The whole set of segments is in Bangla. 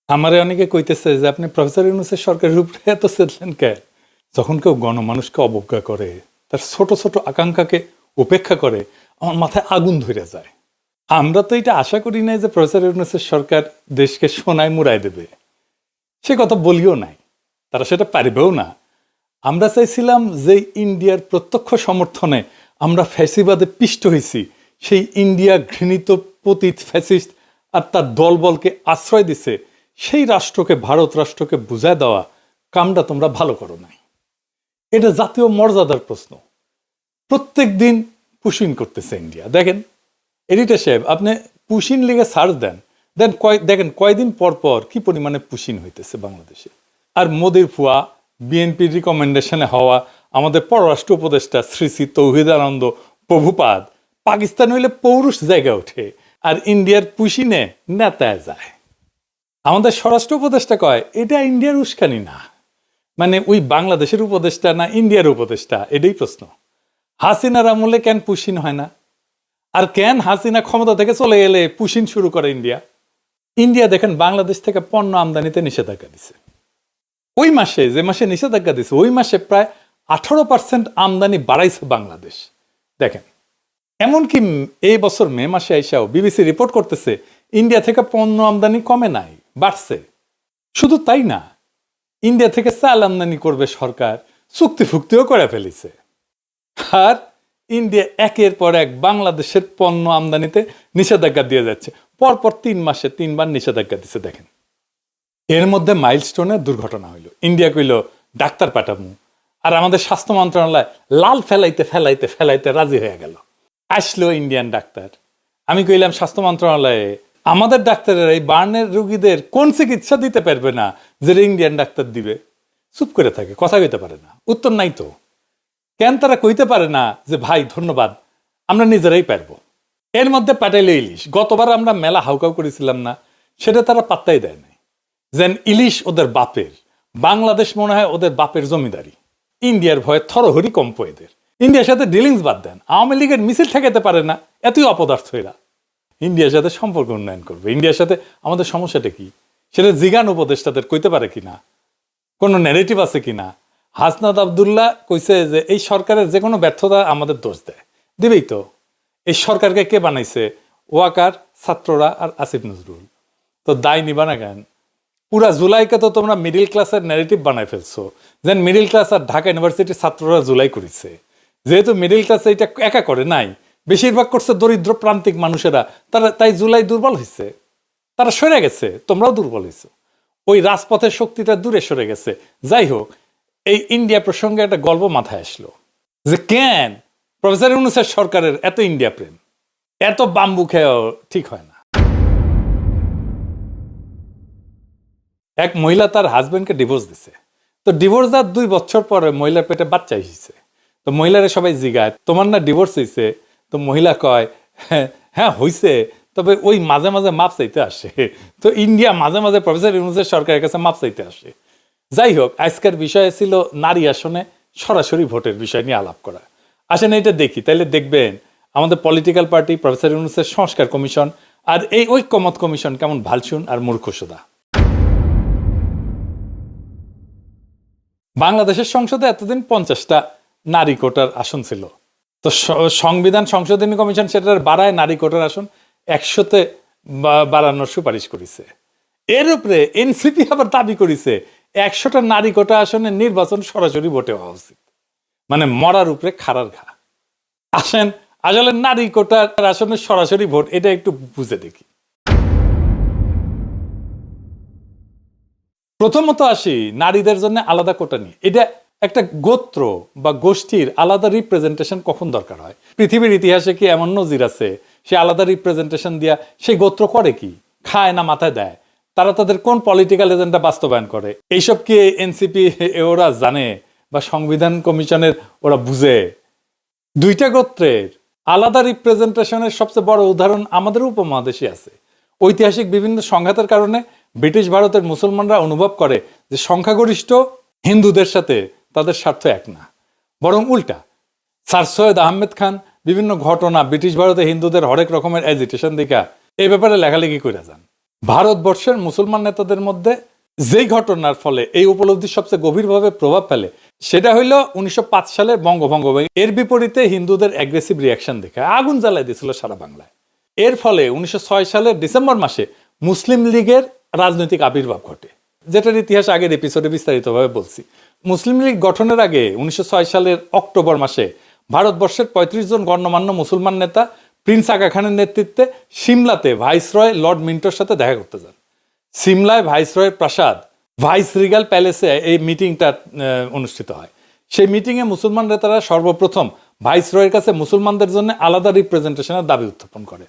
আমারে অনেকে কইতেছে যে আপনি প্রফেসর ইউনূসের সরকারের উপরে এত চেতলেন কে? যখন কেউ গণমানুষকে অবজ্ঞা করে, তার ছোট ছোট আকাঙ্ক্ষাকে উপেক্ষা করে, আমার মাথায় আগুন ধরে যায়। আমরা তো এটা আশা করি নাই যে প্রফেসর ইউনূসের সরকার দেশকে সোনায় মুড়াই দেবে, সে কথা বলিও নাই, তারা সেটা পারবেও না। আমরা চাইছিলাম যে ইন্ডিয়ার প্রত্যক্ষ সমর্থনে আমরা ফ্যাসিবাদে পিষ্ট হয়েছি, সেই ইন্ডিয়া ঘৃণিত পতিত ফ্যাসিস্ট আর তার দলবলকে আশ্রয় দিছে, সেই রাষ্ট্রকে, ভারত রাষ্ট্রকে বুঝায় দেওয়া কামটা তোমরা ভালো করো নাই। এটা জাতীয় মর্যাদার প্রশ্ন। প্রত্যেক দিন পুশিন করতেছে ইন্ডিয়া। দেখেন এডিটর সাহেব, আপনি পুশিন লিগে সার্চ দেন, দেখেন কয়দিন পর পর কি পরিমাণে পুশিন হইতেছে বাংলাদেশে। আর মোদির ফুয়া, বিএনপির রিকমেন্ডেশনে হওয়া আমাদের পররাষ্ট্র উপদেষ্টা শ্রী শ্রী তৌহিদানন্দ প্রভুপাদ পাকিস্তান হইলে পৌরুষ জায়গায় ওঠে, আর ইন্ডিয়ার পুশিনে নেতায় যায়। আমাদের স্বরাষ্ট্র উপদেষ্টা কয় এটা ইন্ডিয়ার উস্কানি না, মানে ওই বাংলাদেশের উপদেষ্টা না ইন্ডিয়ার উপদেষ্টা, এটাই প্রশ্ন। হাসিনার আমলে কেন পুশিন হয় না? আর কেন হাসিনা ক্ষমতা থেকে চলে গেলে পুশিন শুরু করে ইন্ডিয়া? ইন্ডিয়া দেখেন বাংলাদেশ থেকে পণ্য আমদানিতে নিষেধাজ্ঞা দিছে। ওই মাসে, যে মাসে নিষেধাজ্ঞা দিছে, ওই মাসে প্রায় 18% আমদানি বাড়াইছে বাংলাদেশ। দেখেন, এমনকি এই বছর মে মাসে আইসাও বিবিসি রিপোর্ট করতেছে ইন্ডিয়া থেকে পণ্য আমদানি কমে নাই, বাড়ছে। শুধু তাই না, ইন্ডিয়া থেকে চাল আমদানি করবে সরকার, চুক্তি ফুক্তিও করে ফেলিছে। আর ইন্ডিয়া একের পর এক বাংলাদেশের পণ্য আমদানিতে নিষেধাজ্ঞা দিয়ে যাচ্ছে। পরপর 3 মাসে 3বার নিষেধাজ্ঞা দিচ্ছে। দেখেন, এর মধ্যে মাইলস্টোনের দুর্ঘটনা হইল। ইন্ডিয়া কইল ডাক্তার পাঠামু, আর আমাদের স্বাস্থ্য মন্ত্রণালয় লাল ফেলাইতে ফেলাইতে ফেলাইতে রাজি হয়ে গেল। আসলো ইন্ডিয়ান ডাক্তার। আমি কইলাম স্বাস্থ্য মন্ত্রণালয়ে, আমাদের ডাক্তারের এই বার্নের রোগীদের কোন চিকিৎসা দিতে পারবে না যেটা ইন্ডিয়ান ডাক্তার দিবে? চুপ করে থাকে, কথা কইতে পারে না, উত্তর নাই তো। কেন তারা কইতে পারে না যে ভাই ধন্যবাদ, আমরা নিজেরাই পারবো? এর মধ্যে পাঠাইলে ইলিশ। গতবার আমরা মেলা হাউকাউ করেছিলাম না, সেটা তারা পাত্তাই দেয় নাই। যেন ইলিশ ওদের বাপের, বাংলাদেশ মনে হয় ওদের বাপের জমিদারি। ইন্ডিয়ার ভয়ে থরহরি কম্প এদের। ইন্ডিয়ার সাথে ডিলিংস বাদ দেন, আওয়ামী লীগের মিছিল ঠেকাতে পারে না, এতই অপদার্থ এরা। ইন্ডিয়ার সাথে সম্পর্ক উন্নয়ন করবে। ইন্ডিয়ার সাথে আমাদের সমস্যাটা কি সেটা জিগান উপদেষ্টাদের কইতে পারে কিনা, কোনো ন্যারেটিভ আছে কিনা। হাসনাত আবদুল্লাহ কইছে যে এই সরকারের যে কোনো ব্যর্থতা আমাদের দোষ দেয়, দিবেই তো। এই সরকারকে কে বানাইছে? ওয়াকার, ছাত্ররা আর আসিফ নজরুল। তো দায় নিবা না কেন? পুরা জুলাইকে তো তোমরা মিডিল ক্লাসের ন্যারেটিভ বানাই ফেলছো, যেন মিডিল ক্লাস আর ঢাকা ইউনিভার্সিটির ছাত্ররা জুলাই করেছে। যেহেতু মিডিল ক্লাস এটা একা করে নাই, বেশিরভাগ করছে দরিদ্র প্রান্তিক মানুষেরা, তারা তাই জুলাই দুর্বল হয়েছে, তারা সরে গেছে, তোমরাও দুর্বল হয়েছো। ওই রাজপথের শক্তিটা দূরে সরে গেছে। যাই হোক, এই ইন্ডিয়া প্রসঙ্গে একটা গল্প মাথায় আসলো যে কেন প্রফেসর ইউনূসের সরকারের এত ইন্ডিয়া প্রেম, এত বাম্বু খেয়েও ঠিক হয় না। এক মহিলা তার হাজবেন্ডকে ডিভোর্স দিছে। তো ডিভোর্স দেওয়ার 2 বছর পরে মহিলার পেটে বাচ্চা এসেছে। তো মহিলারা সবাই জিগায় তোমার না ডিভোর্স হয়েছে? তো মহিলা কয় হ্যাঁ হয়েছে, তবে ওই মাঝে মাঝে মাপ চাইতে আসে। তো ইন্ডিয়া মাঝে মাঝে প্রফেসর ইউনূসের সরকারের কাছে মাপ চাইতে আসে। যাই হোক, আজকের বিষয় ছিল নারী আসনে সরাসরি ভোটের বিষয় নিয়ে আলাপ করা। আসেন এটা দেখি, তাইলে দেখবেন আমাদের পলিটিক্যাল পার্টি, প্রফেসর ইউনূসের সংস্কার কমিশন আর এই ঐক্যমত কমিশন কেমন ভালসুন আর মূর্খসুদা। বাংলাদেশের সংসদে এতদিন 50টা নারী কোটার আসন ছিল। তো সংবিধান সংশোধনী কমিশন সেটার বাড়ায় নারী কোটার আসন 100-তে বাড়ানোর সুপারিশ করেছে। এর উপরে এনসিপি আবার দাবি করেছে 100টা নারী কোটা আসনে নির্বাচন সরাসরি ভোটে হওয়া উচিত। মানে মরার উপরে খাড়ার ঘা। আসেন আসলে নারী কোটার আসনে সরাসরি ভোট এটা একটু বুঝে দেখি। প্রথমত আসি নারীদের জন্য আলাদা কোটা নিয়ে। এটা একটা গোত্র বা গোষ্ঠীর আলাদা রিপ্রেজেন্টেশন কখন দরকার হয়? পৃথিবীর ইতিহাসে কি এমন নজির আছে সে আলাদা রিপ্রেজেন্টেশন দিয়া সেই গোত্র করে কি? খায় না মাথায় দেয়? তারা তাদের কোন পলিটিক্যাল এজেন্ডা বাস্তবায়ন করে? এইসব কি এনসিপি ওরা জানে বা সংবিধান কমিশনের ওরা বুঝে? 2টা গোত্রের আলাদা রিপ্রেজেন্টেশনের সবচেয়ে বড় উদাহরণ আমাদের উপমহাদেশে আছে। ঐতিহাসিক বিভিন্ন সংঘাতের কারণে ব্রিটিশ ভারতের মুসলমানরা অনুভব করে যে সংখ্যাগরিষ্ঠ হিন্দুদের সাথে তাদের স্বার্থ এক না, বরং উল্টা। স্যার সৈয়দ আহমেদ খান বিভিন্ন ঘটনা ব্রিটিশ ভারতে হিন্দুদের হরেক রকমের এজিটেশন দেখা এই ব্যাপারে লেখালেখি করে যান। ভারতবর্ষের মুসলমান নেতাদের মধ্যে যেই ঘটনার ফলে এই উপলব্ধি সবচেয়ে গভীরভাবে প্রভাব ফেলে সেটা হইল 1905 সালের বঙ্গভঙ্গ। এর বিপরীতে হিন্দুদের অ্যাগ্রেসিভ রিয়াকশন দেখে আগুন জ্বালাই দিয়েছিল সারা বাংলায়। এর ফলে 1906 সালের ডিসেম্বর মাসে মুসলিম লীগের রাজনৈতিক আবির্ভাব ঘটে, যেটার ইতিহাস আগের এপিসোডে বিস্তারিতভাবে বলছি। মুসলিম লীগ গঠনের আগে 1906 সালের অক্টোবর মাসে ভারতবর্ষের 35 জন গণ্যমান্য মুসলমান নেতা প্রিন্স আগা খানের নেতৃত্বে সিমলাতে ভাইসরয় লর্ড মিন্টোর সাথে দেখা করতে যান। সিমলায় ভাইসরয়ের প্রাসাদ ভাইস রিগাল প্যালেসে এই মিটিংটা অনুষ্ঠিত হয়। সেই মিটিংয়ে মুসলমান নেতারা সর্বপ্রথম ভাইসরয়ের কাছে মুসলমানদের জন্য আলাদা রিপ্রেজেন্টেশনের দাবি উত্থাপন করে।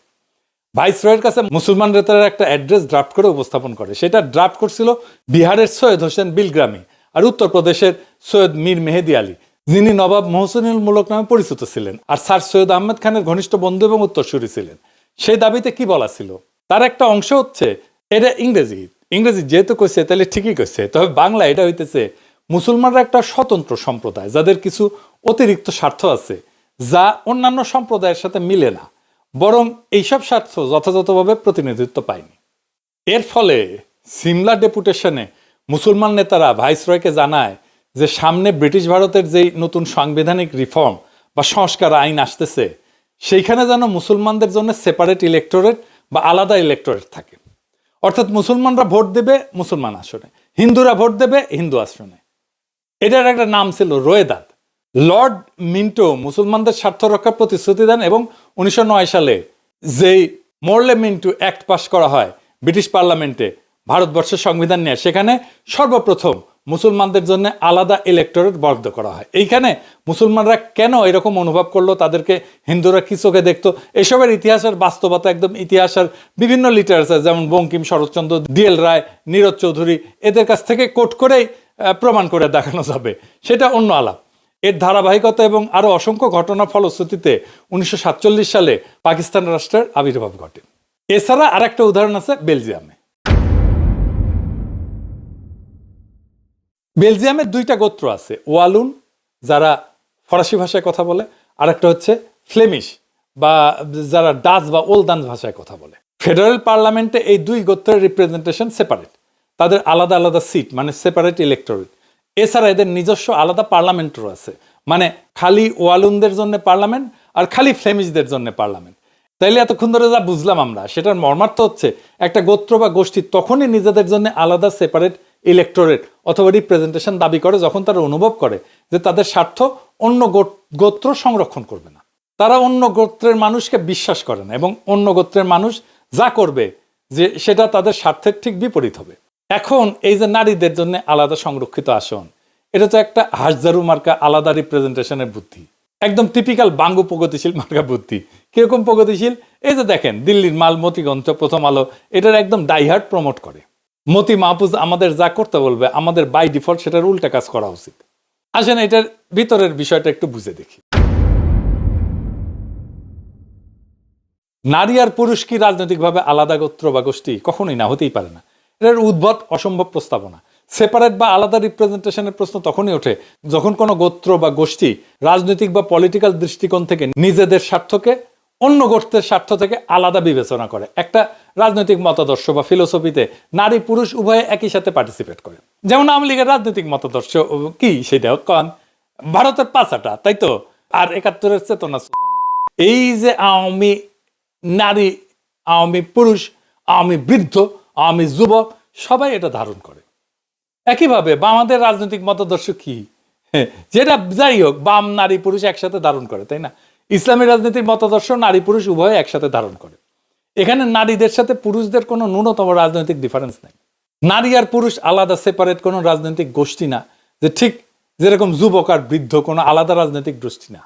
ভাইসরয়ের কাছে মুসলমান নেতারা একটা অ্যাড্রেস ড্রাফট করে উপস্থাপন করে। সেটা ড্রাফট করছিল বিহারের সৈয়দ হোসেন বিলগ্রামি আর উত্তরপ্রদেশের সৈয়দ মীর মেহেদি আলী, যিনি নবাব মোহসিনুল মুলক নামে পরিচিত ছিলেন আর স্যার সৈয়দ আহমেদ খানের ঘনিষ্ঠ বন্ধু এবং উত্তরসূরি ছিলেন। সেই দাবিতে কি বলা ছিল, তার একটা অংশ হচ্ছে, এটা ইংরেজি যেহেতু কইছে তাহলে ঠিকই কইছে, তবে বাংলা এটা হইতেছে মুসলমানরা একটা স্বতন্ত্র সম্প্রদায় যাদের কিছু অতিরিক্ত স্বার্থ আছে যা অন্যান্য সম্প্রদায়ের সাথে মিলে না, বরং এইসব স্বার্থ যথাযথভাবে প্রতিনিধিত্ব পায়নি। এর ফলে সিমলা ডেপুটেশনে মুসলমান নেতারা ভাইসরয়কে জানায় যে সামনে ব্রিটিশ ভারতের যেই নতুন সাংবিধানিক রিফর্ম বা সংস্কার আইন আসতেছে সেইখানে যেন মুসলমানদের জন্য সেপারেট ইলেক্টোরেট বা আলাদা ইলেক্টোরেট থাকে। অর্থাৎ মুসলমানরা ভোট দেবে মুসলমান আসনে, হিন্দুরা ভোট দেবে হিন্দু আসনে। এটার একটা নাম ছিল রোয়েদাদ। লর্ড মিন্টো মুসলমানদের স্বার্থ রক্ষার প্রতিশ্রুতি দেন এবং 1909 সালে যেই মোরলে মিন্টো অ্যাক্ট পাস করা হয় ব্রিটিশ পার্লামেন্টে ভারতবর্ষের সংবিধান নিয়ে, সেখানে সর্বপ্রথম মুসলমানদের জন্য আলাদা ইলেক্টোরেট বরাদ্দ করা হয়। এইখানে মুসলমানরা কেন এরকম অনুভব করলো, তাদেরকে হিন্দুরা কি চোখে দেখতো, এসবের ইতিহাসের বাস্তবতা একদম ইতিহাসের বিভিন্ন লিটারেচার যেমন বঙ্কিম, শরৎচন্দ্র, ডিএল রায়, নীরজ চৌধুরী এদের কাছ থেকে কোট করেই প্রমাণ করে দেখানো যাবে, সেটা অন্য আলাপ। এর ধারাবাহিকতা এবং আরো অসংখ্য ঘটনার ফলশ্রুতিতে 1947 সালে পাকিস্তান রাষ্ট্রের আবির্ভাব ঘটে। এছাড়া আর একটা উদাহরণ আছে বেলজিয়ামে। বেলজিয়ামের দুইটা গোত্র আছে, ওয়ালুন যারা ফরাসি ভাষায় কথা বলে, আর একটা হচ্ছে ফ্লেমিশ বা যারা ডাচ বা ওলদান ভাষায় কথা বলে। ফেডারেল পার্লামেন্টে এই দুই গোত্রের রিপ্রেজেন্টেশন সেপারেট, তাদের আলাদা আলাদা সিট মানে সেপারেট ইলেক্টোরেট। এছাড়া এদের নিজস্ব আলাদা পার্লামেন্টও আছে, মানে খালি ওয়ালুনদের জন্য পার্লামেন্ট আর খালি ফ্লেমিশদের জন্য পার্লামেন্ট। তাইলে এতক্ষণ ধরে যা বুঝলাম আমরা, সেটার মর্মার্থ হচ্ছে একটা গোত্র বা গোষ্ঠী তখনই নিজেদের জন্য আলাদা সেপারেট ইলেক্টোরেট অথবা রিপ্রেজেন্টেশন দাবি করে যখন তারা অনুভব করে যে তাদের স্বার্থ অন্য গোত্র সংরক্ষণ করবে না। তারা অন্য গোত্রের মানুষকে বিশ্বাস করে না এবং অন্য গোত্রের মানুষ যা করবে যে সেটা তাদের স্বার্থের ঠিক বিপরীত হবে। এখন এই যে নারীদের জন্য আলাদা সংরক্ষিত আসন, এটা তো একটা হাসজারু মার্কা আলাদা রিপ্রেজেন্টেশনের বুদ্ধি, একদম টিপিক্যাল বাঙ্গু প্রগতিশীল মার্কা বুদ্ধি। কিরকম প্রগতিশীল, এই যে দেখেন দিল্লির মাল মতিগঞ্জ প্রথম আলো এটার একদম ডাইহার্ট প্রমোট করে। মতি মাহফুজ আমাদের যা করতে বলবে আমাদের বাই ডিফল্ট সেটার উল্টা কাজ করা উচিত। আসেন এটার ভিতরের বিষয়টা একটু বুঝে দেখি। নারী আর পুরুষ কি রাজনৈতিকভাবে আলাদা গোত্র বা গোষ্ঠী? কখনোই না, হতেই পারে না। এটার উদ্ভট অসম্ভব প্রস্তাবনা। সেপারেট বা আলাদা রিপ্রেজেন্টেশনের প্রশ্ন তখনই ওঠে যখন কোনো গোত্র বা গোষ্ঠী রাজনৈতিক বা পলিটিক্যাল দৃষ্টিকোণ থেকে নিজেদের স্বার্থকে অন্য গোষ্ঠীর স্বার্থ থেকে আলাদা বিবেচনা করে। একটা রাজনৈতিক মতাদর্শ বা ফিলোসফিতে নারী পুরুষ উভয়ে একই সাথে পার্টিসিপেট করে। যেমন আওয়ামী লীগের রাজনৈতিক মতাদর্শ কি, সেটাও কন ভারতের পাঁচাটা, তাই তো, আর 71-এর চেতনা। এই যে আওয়ামী নারী, আওয়ামী পুরুষ, আওয়ামী বৃদ্ধ, আওয়ামী যুবক সবাই এটা ধারণ করে। একইভাবে বামাদের রাজনৈতিক মতাদর্শ কি, যেটা যাই হোক বাম নারী পুরুষ একসাথে ধারণ করে, তাই না? ইসলামী রাজনীতির মতাদর্শ নারী পুরুষ উভয়ে একসাথে ধারণ করে। এখানে নারীদের সাথে পুরুষদের কোনো ন্যূনতম রাজনৈতিক ডিফারেন্স নেই। নারী আর পুরুষ আলাদা সেপারেট কোনো রাজনৈতিক গোষ্ঠী না, যে ঠিক যেরকম যুবক আর বৃদ্ধ কোনো আলাদা রাজনৈতিক গোষ্ঠী না।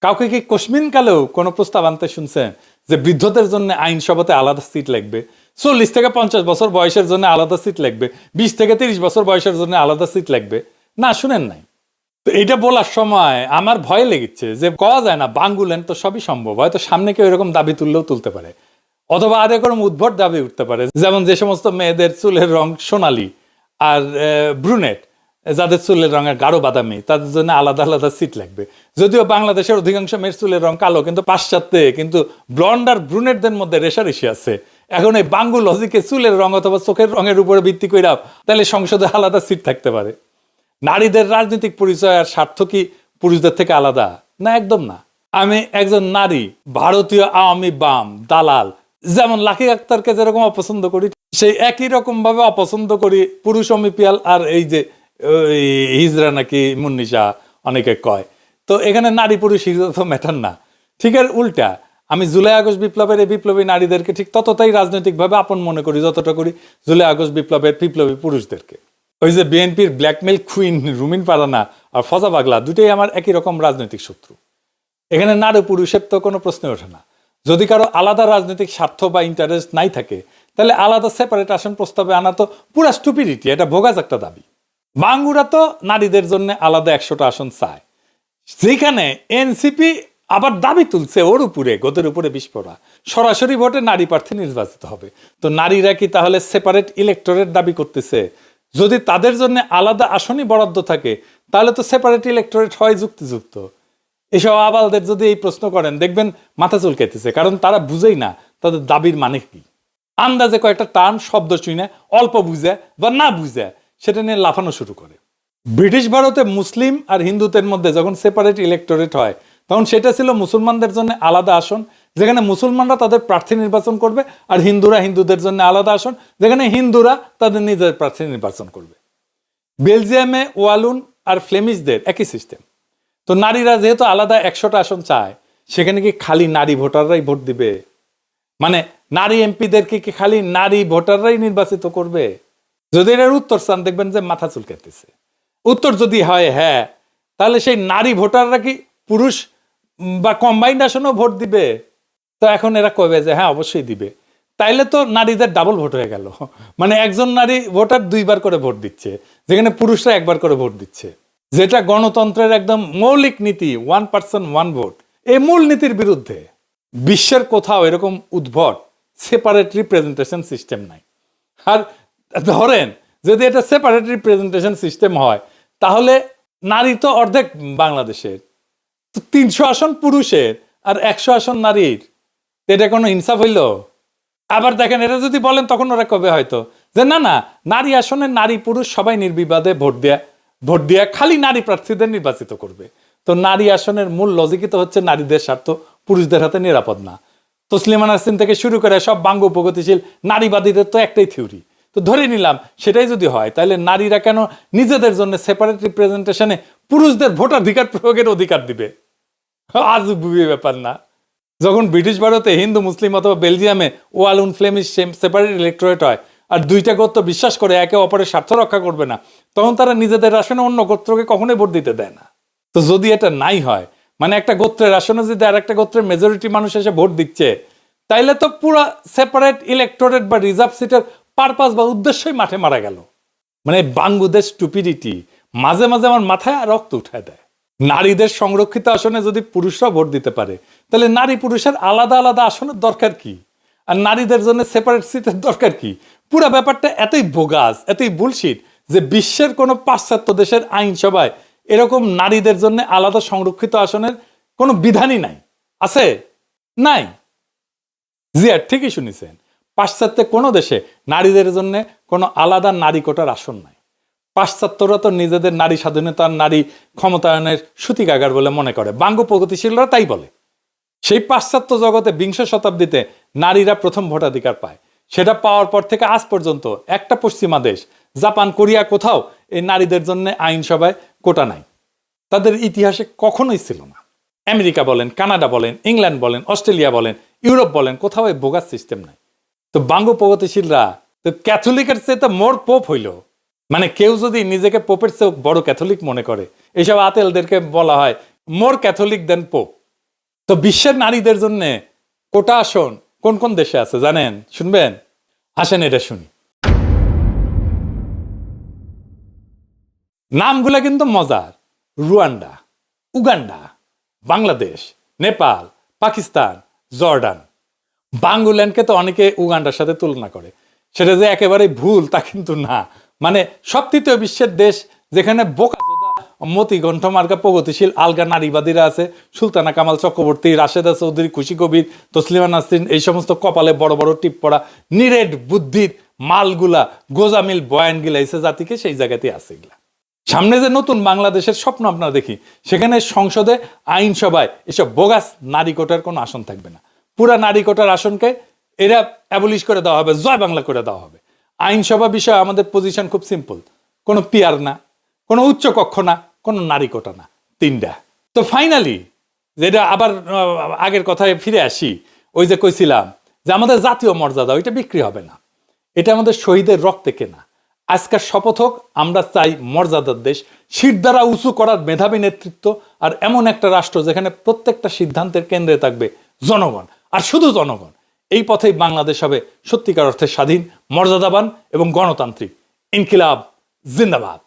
কাউকে কি কোশ্মিন কালেও কোনো প্রস্তাব আনতে শুনছেন যে বৃদ্ধদের জন্য আইনসভাতে আলাদা সিট লাগবে, 40 থেকে 50 বছর বয়সের জন্য আলাদা সিট লাগবে, 20 থেকে 30 বছর বয়সের জন্য আলাদা সিট লাগবে? না, শুনেন নাই। তো এটা বলার সময় আমার ভয় লেগেছে যে কওয়া যায় না বাঙ্গুলেন তো সবই সম্ভব, হয়তো সামনে কেউ এরকম দাবি তুললেও তুলতে পারে, অথবা আর এরকম উদ্ভট দাবি উঠতে পারে। যেমন যে সমস্ত মেয়েদের চুলের রং সোনালি আর ব্রুনেট, যাদের চুলের রঙের গাঢ় বাদামি, তাদের জন্য আলাদা আলাদা সিট লাগবে। যদিও বাংলাদেশের অধিকাংশ মেয়ের চুলের রং কালো, কিন্তু পাশ্চাত্যে কিন্তু ব্লন্ড আর ব্রুনেটদের মধ্যে রেশারেশি আছে, এখন এই বাঙ্গু লজিকে চুলের রং অথবা চোখের রঙের উপরে ভিত্তি করে তাহলে সংসদে আলাদা সিট থাকতে পারে। নারীদের রাজনৈতিক পরিচয় আর স্বার্থ কি পুরুষদের থেকে আলাদা? না, একদম না। আমি একজন নারী, ভারতীয় আওয়ামী বাম দালাল, যেমন লাকি আক্তারকে যেরকম অপছন্দ করি, সেই একই রকম ভাবে অপছন্দ করি পুরুষ অমিপিয়াল আর এই যে হিজরা নাকি মুন্নিশা অনেকে কয়। তো এখানে নারী পুরুষ হিজরা তো ম্যাটার না। ঠিক আর উল্টা, আমি জুলাই আগস্ট বিপ্লবের এই বিপ্লবী নারীদেরকে ঠিক ততটাই রাজনৈতিকভাবে আপন মনে করি যতটা করি জুলাই আগস্ট বিপ্লবের বিপ্লবী পুরুষদেরকে। ওই যে বিএনপির ব্ল্যাকমেল কুইন রুমিন পারানা আর ফজা পাগলা দুটোই আমার একই রকম রাজনৈতিক শত্রু। এখানে নারী পুরুষের তো কোনো প্রশ্ন ওঠে না। যদি কারো আলাদা রাজনৈতিক স্বার্থ বা ইন্টারেস্ট নাই থাকে তাহলে আলাদা সেপারেট আসন প্রস্তাবে আনা তো পুরা স্টুপিডিটি, এটা ভোগাস একটা দাবি। বাঙ্গুরা তো নারীদের জন্য আলাদা 100টা আসন চায়, যেখানে এনসিপি আবার দাবি তুলছে ওর উপরে, গোদের উপরে বিস্ফোরা সরাসরি ভোটে নারী প্রার্থী নির্বাচিত হবে। তো নারীরা কি তাহলে সেপারেট ইলেক্টোরেট দাবি করতেছে? যদি তাদের জন্য আলাদা আসনই বরাদ্দ থাকে তাহলে তো সেপারেট ইলেক্টোরেট হয় যুক্তিযুক্ত। এসব আবালদের যদি এই প্রশ্ন করেন দেখবেন মাথা চুলকাইতেছে, কারণ তারা বুঝেই না তাদের দাবির মানে কি। আন্দাজে কয়েকটা টার্ম শব্দ শুনে অল্প বুঝে বা না বুঝে সেটা নিয়ে লাফানো শুরু করে। ব্রিটিশ ভারতে মুসলিম আর হিন্দুদের মধ্যে যখন সেপারেট ইলেক্টোরেট হয় তখন সেটা ছিল মুসলমানদের জন্য আলাদা আসন, যেখানে মুসলমানরা তাদের প্রার্থী নির্বাচন করবে, আর হিন্দুরা হিন্দুদের জন্য আলাদা আসন, যেখানে হিন্দুরা তাদের নিজের প্রার্থী নির্বাচন করবে। বেলজিয়ামে ওয়ালুন আর ফ্লেমিশদের একই সিস্টেম। তো নারীরা যেহেতু আলাদা 100টা আসন চায়, সেখানে কি খালি নারী ভোটাররাই ভোট দিবে? মানে নারী এমপিদেরকে কি খালি নারী ভোটাররাই নির্বাচিত করবে? যদি এর উত্তর চান দেখবেন যে মাথা চুলকাইতেছে। উত্তর যদি হয় হ্যাঁ, তাহলে সেই নারী ভোটাররা কি পুরুষ বা কম্বাইন্ড আসনেও ভোট দিবে? তো এখন এরা কবে যে হ্যাঁ অবশ্যই দিবে। তাইলে তো নারীদের ডাবল ভোট হয়ে গেল, মানে একজন নারী ভোটার 2বার করে ভোট দিচ্ছে, যেখানে পুরুষরা 1বার করে ভোট দিচ্ছে, যেটা গণতন্ত্রের একদম মৌলিক নীতি, 1 পার্সন 1 ভোট। এই মূল নীতির বিরুদ্ধে। বিশ্বের কোথাও এরকম উদ্ভট সেপারেট রিপ্রেজেন্টেশন সিস্টেম নাই। আর ধরেন যদি এটা সেপারেট রিপ্রেজেন্টেশন সিস্টেম হয় তাহলে নারী তো অর্ধেক বাংলাদেশের, তো 300 আসন পুরুষের আর 100 আসন নারীর, এটা কোনো ইনসাফ হইল? আবার দেখেন এটা যদি বলেন তখন ওরা কবে হয়তো যে না না, নারী আসনে নারী পুরুষ সবাই নির্বিবাদে ভোট দেয়া খালি নারী প্রার্থীদের নির্বাচিত করবে। তো নারী আসনের মূল লজিকই তো হচ্ছে নারীদের স্বার্থ পুরুষদের হাতে নিরাপদ না। তসলিমা নাসরিন থেকে শুরু করে সব বাঙ্গু প্রগতিশীল নারীবাদীদের তো একটাই থিওরি। তো ধরে নিলাম সেটাই যদি হয়, তাহলে নারীরা কেন নিজেদের জন্য সেপারেট রিপ্রেজেন্টেশনে পুরুষদের ভোটাধিকার প্রয়োগের অধিকার দিবে? আজব ব্যাপার না? যখন ব্রিটিশ ভারতে হিন্দু মুসলিম অথবা বেলজিয়ামে ওয়ালুন ফ্লেমিশ সেপারেট ইলেক্টোরেট হয় আর 2টা গোত্র বিশ্বাস করে একে অপরের স্বার্থ রক্ষা করবে না, তখন তারা নিজেদের আসনে অন্য গোত্রকে কখনোই ভোট দিতে দেয় না। তো যদি এটা নাই হয়, মানে একটা গোত্রের আসনে যদি আর একটা গোত্রের মেজরিটি মানুষ এসে ভোট দিচ্ছে, তাইলে তো পুরো সেপারেট ইলেক্টোরেট বা রিজার্ভ সিটের পারপাস বা উদ্দেশ্যই মাঠে মারা গেল। মানে বাংলাদেশ স্টুপিডিটি মাঝে মাঝে আমার মাথায় রক্ত উঠায় দেয়। নারীদের সংরক্ষিত আসনে যদি পুরুষরা ভোট দিতে পারে তাহলে নারী পুরুষের আলাদা আলাদা আসনের দরকার কি? আর নারীদের জন্য সেপারেট সিটের দরকার কি? পুরো ব্যাপারটা এতই বোগাস, এতই বুলশিট যে বিশ্বের কোনো পাশ্চাত্য দেশের আইনসভায় এরকম নারীদের জন্য আলাদা সংরক্ষিত আসনের কোনো বিধানই নাই। আছে? নাই। জি আর ঠিকই শুনেছেন, পাশ্চাত্যে কোনো দেশে নারীদের জন্য কোনো আলাদা নারী কোটার আসন নাই। পাশ্চাত্যরা তো নিজেদের নারী স্বাধীনতার নারী ক্ষমতায়নের সূতিকাগার বলে মনে করে, বাঙ্গু প্রগতিশীলরা তাই বলে। সেই পাশ্চাত্য জগতে 20 শতাব্দীতে নারীরা প্রথম ভোটাধিকার পায়। সেটা পাওয়ার পর থেকে আজ পর্যন্ত একটা পশ্চিমা দেশ, জাপান, কোরিয়া, কোথাও এই নারীদের জন্য আইনসভায় কোটা নাই। তাদের ইতিহাসে কখনোই ছিল না। আমেরিকা বলেন, কানাডা বলেন, ইংল্যান্ড বলেন, অস্ট্রেলিয়া বলেন, ইউরোপ বলেন, কোথাও এই বোগাস সিস্টেম নাই। তো বাঙ্গু প্রগতিশীলরা তো ক্যাথলিকের চেয়ে তো মোর পোপ হইল। মানে কেউ যদি নিজেকে পোপের চেয়ে বড় ক্যাথলিক মনে করে, এইসব আতেলদেরকে বলা হয় মোর ক্যাথলিক দেন পোপ। তো বিশ্বের নারীদের জন্য কোটা আসন কোন কোন দেশে আছে জানেন? শুনবেন? আসেন এটা শুনি। নামগুলা কিন্তু মজার: Rwanda, Uganda, Bangladesh, Nepal, Pakistan, Jordan. বাঙ্গুল্যান্ডকে তো অনেকে উগান্ডার সাথে তুলনা করে, সেটা যে একেবারে ভুল তা কিন্তু না। মানে সব তৃতীয় বিশ্বের দেশ যেখানে বোকাচোদা মতিকণ্ঠ মার্কা প্রগতিশীল আলগা নারীবাদীরা আছে, সুলতানা কামাল চক্রবর্তী, রাশেদা চৌধুরী, খুশি কবির, তসলিমা নাসরিন, এই সমস্ত কপালে বড় বড় টিপ পড়া নিরেট বুদ্ধির মালগুলা গোজামিল বয়ান গিলাইছে জাতিকে, সেই জায়গাতে আছে এগুলা। সামনে যে নতুন বাংলাদেশের স্বপ্ন আপনারা দেখি, সেখানে সংসদে আইনসভায় এসব বোগাস নারী কোটার কোনো আসন থাকবে না। পুরা নারী কোটার আসনকে এরা অ্যাবলিশ করে দেওয়া হবে, জয় বাংলা করে দেওয়া হবে। আইনসভা বিষয়ে আমাদের পজিশন খুব সিম্পল, কোনো পিয়ার না, কোনো উচ্চ কক্ষ না, কোনো নারী কোটা না, তিনটা। তো ফাইনালি যেটা আবার আগের কথায় ফিরে আসি, ওই যে কইছিলাম যে আমাদের জাতীয় মর্যাদা ওইটা বিক্রি হবে না, এটা আমাদের শহীদের রক্তে কেনা। আজকের শপথ হোক, আমরা চাই মর্যাদার দেশ, শির দ্বারা উঁচু করার মেধাবী নেতৃত্ব, আর এমন একটা রাষ্ট্র যেখানে প্রত্যেকটা সিদ্ধান্তের কেন্দ্রে থাকবে জনগণ, আর শুধু জনগণ। এই পথেই বাংলাদেশ হবে সত্যিকার অর্থে স্বাধীন, মর্যাদাবান এবং গণতান্ত্রিক। ইনকিলাব জিন্দাবাদ।